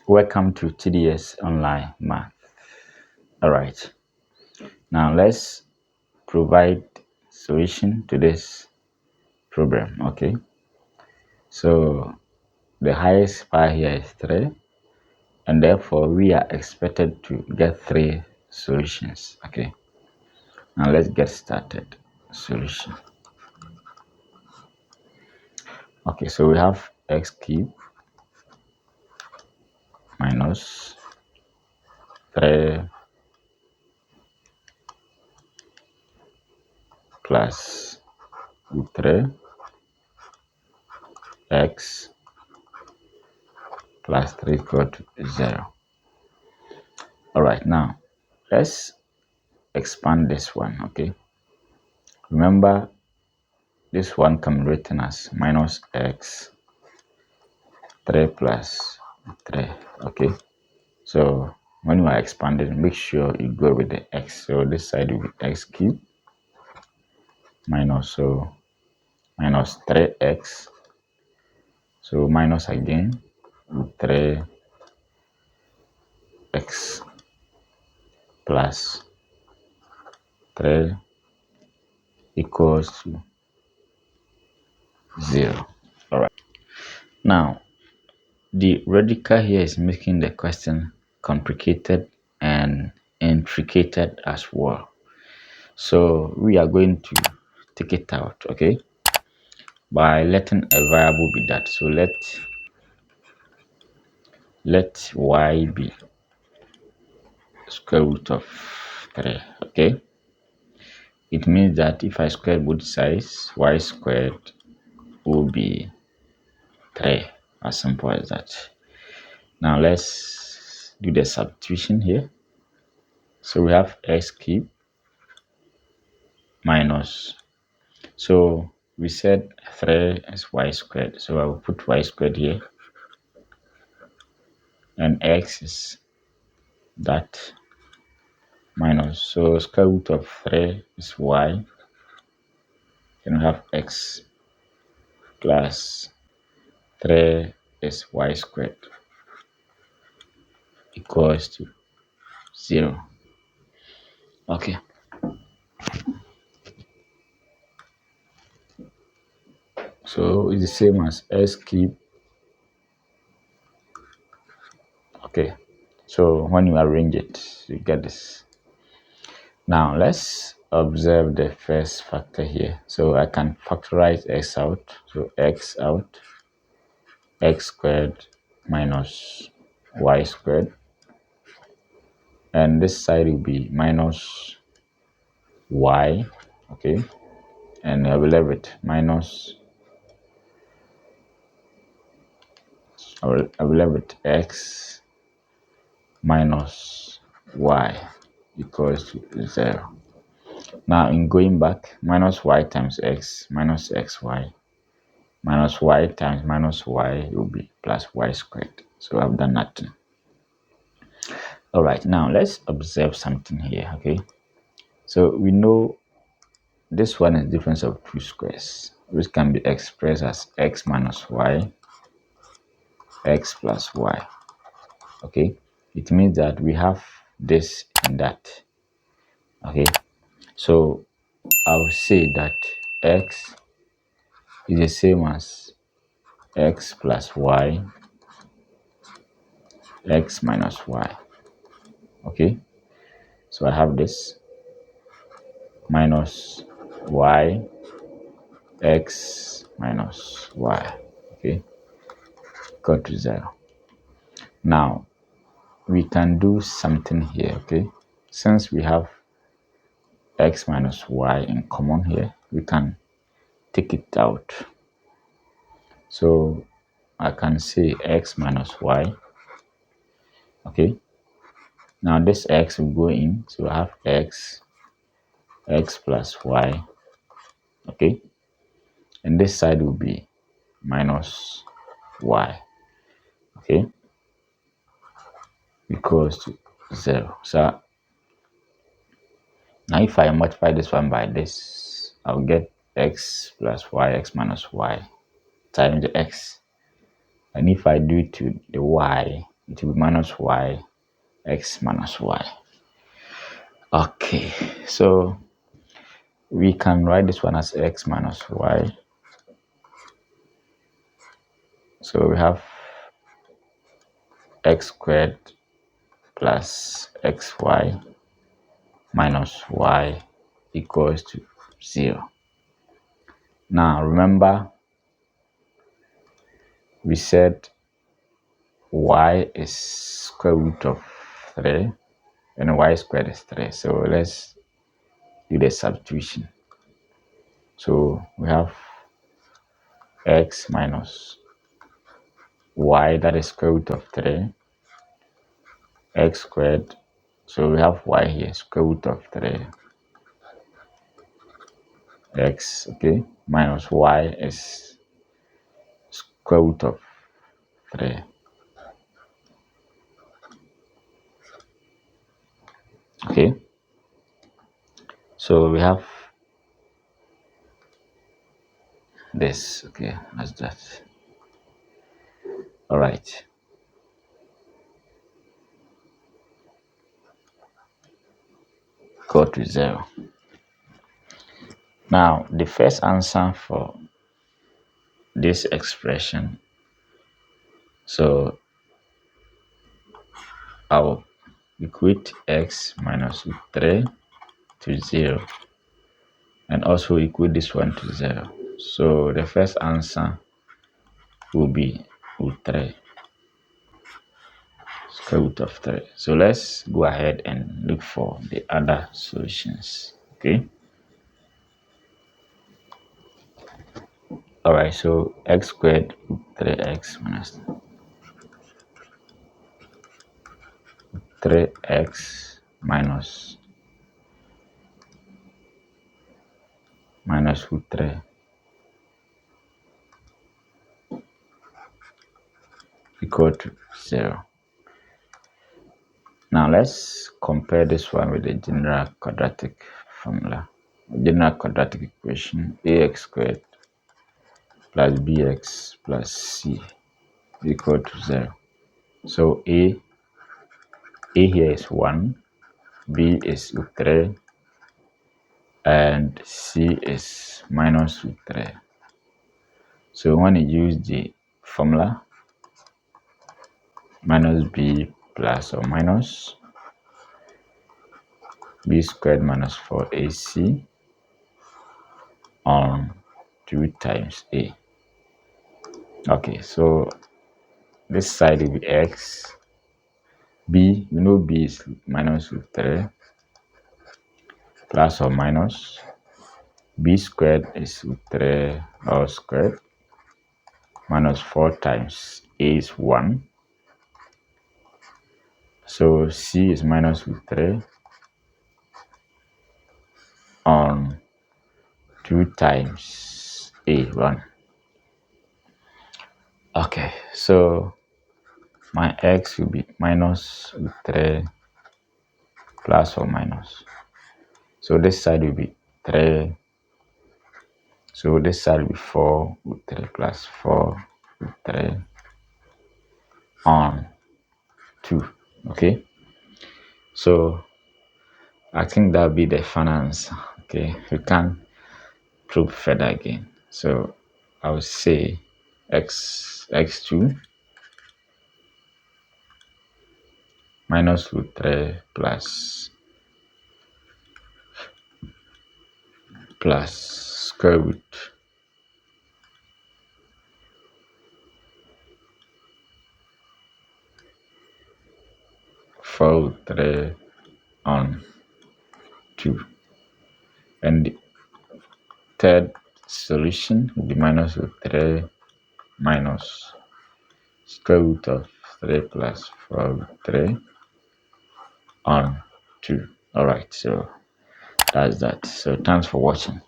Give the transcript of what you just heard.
Welcome to TDS Online Math. Alright, now let's provide solution to this problem. Okay, so the highest pi here is 3, and therefore we are expected to get 3 solutions. Okay, now let's get started. Solution. Okay, so we have x cubed minus 3 plus 3 x plus 3 equal to 0. Alright, now let's expand this one. Okay, remember this one can be written as minus x 3 plus 3. Okay, so when you are expanding, make sure you go with the x. So this side will be x cubed minus, so minus 3x, so minus again 3x plus 3 equals to 0. All right, now the radical here is making the question complicated and intricate as well. So we are going to take it out, okay, by letting a variable be that. So let y be square root of 3. Okay, it means that if I square both sides, y squared will be 3. As simple as that. Now let's do the substitution here. So we have x cubed minus, so we said 3 is y squared, so I will put y squared here, and x is that minus, so square root of 3 is y, and we have x plus 3 is y squared equals to 0. Okay, so it's the same as x cubed. Okay, so when you arrange it, you get this. Now let's observe the first factor here. So I can factorize x out, so x out, x squared minus y squared, and this side will be minus y. Okay, and I will leave it minus, I will leave it x minus y equals to 0. Now in going back, minus y times x minus xy minus y times minus y will be plus y squared. So I've done nothing. All right, now let's observe something here. Okay, so we know this one is difference of 2 squares, which can be expressed as x minus y, x plus y. Okay, it means that we have this and that. Okay, so I'll say that x is the same as x plus y, x minus y. Okay, so I have this minus y, x minus y. Okay, equal to 0. Now we can do something here. Okay, since we have x minus y in common here, we can take it out. So I can say x minus y. Okay, now this x will go in, so I have x plus y. Okay, and this side will be minus y. Okay, equals to 0. So now if I multiply this one by this, I'll get x plus y, x minus y times the x. And if I do it to the y, it will be minus y, x minus y. Okay, so we can write this one as x minus y. So we have x squared plus xy minus y equals to 0. Now remember, we said y is square root of 3 and y squared is 3. So let's do the substitution. So we have x minus y, that is square root of 3, x squared. So we have y here, square root of 3, x, okay, minus y is square root of 3. Okay, so we have this. Okay, that's that. All right. Go to 0. Now, the first answer for this expression, so I'll equate x minus 3 to 0 and also equate this one to 0. So the first answer will be root 3, square root of 3. So let's go ahead and look for the other solutions. Okay. All right, so x squared root 3x minus 3x minus root 3 equal to 0. Now let's compare this one with the general quadratic formula. General quadratic equation, ax squared plus bx plus c equal to 0. So a here is 1, b is root 3, and c is minus root 3. So when you use the formula, minus b plus or minus b squared minus 4ac on 2 times a. Okay, so this side will be x, b, we know b is minus root 3, plus or minus b squared is root 3 all squared, minus 4 times a is 1. So c is minus root 3 on 2 times a, 1. Okay, so my x will be minus root 3 plus or minus. So this side will be 3. So this side will be 4 root 3 plus 4 root 3 on 2. Okay, so I think that'll be the final answer. Okay, we can prove further again. So I would say x2 minus root 3 plus square root root 3 on 2, and the third solution will be minus root 3 minus square root of 3 plus 4 root 3 on 2. All right, so that's that. So thanks for watching.